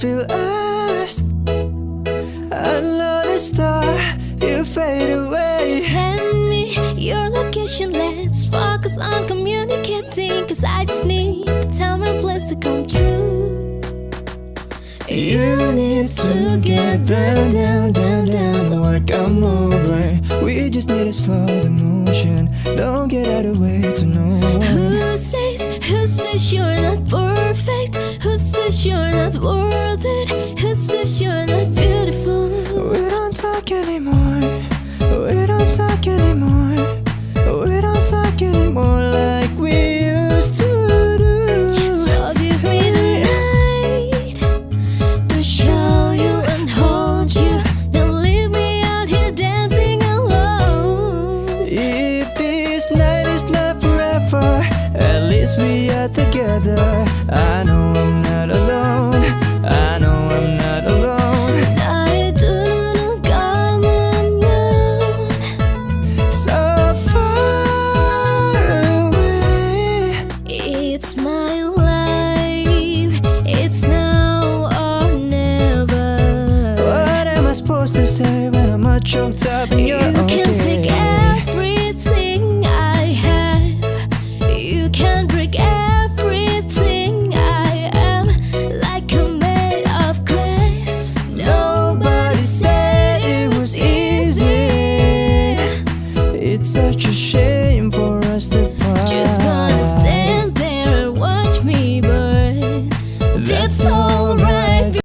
feel us. Another star, you fade away. Send me your location, let's focus on communicating. Cause I just need the time and place to come true. You need to get down, down, down, down. Don't work, I'm over. We just need to slow the motion. Don't get out of the way to no one. Who says you're not perfect? Who says you're not worth it? Who says you're not beautiful? We don't talk anymore. We don't talk anymore. We don't talk anymore like we used to do. So give me the night to show you and hold you. Don't leave me out here dancing alone. If this night is not forever, at least we are together. I know I'm not alone. I know I'm not alone. 나의 두 눈을 감으면 So far away. it's my life. It's now or never. What am I supposed to say when I'm all choked up in your You own can take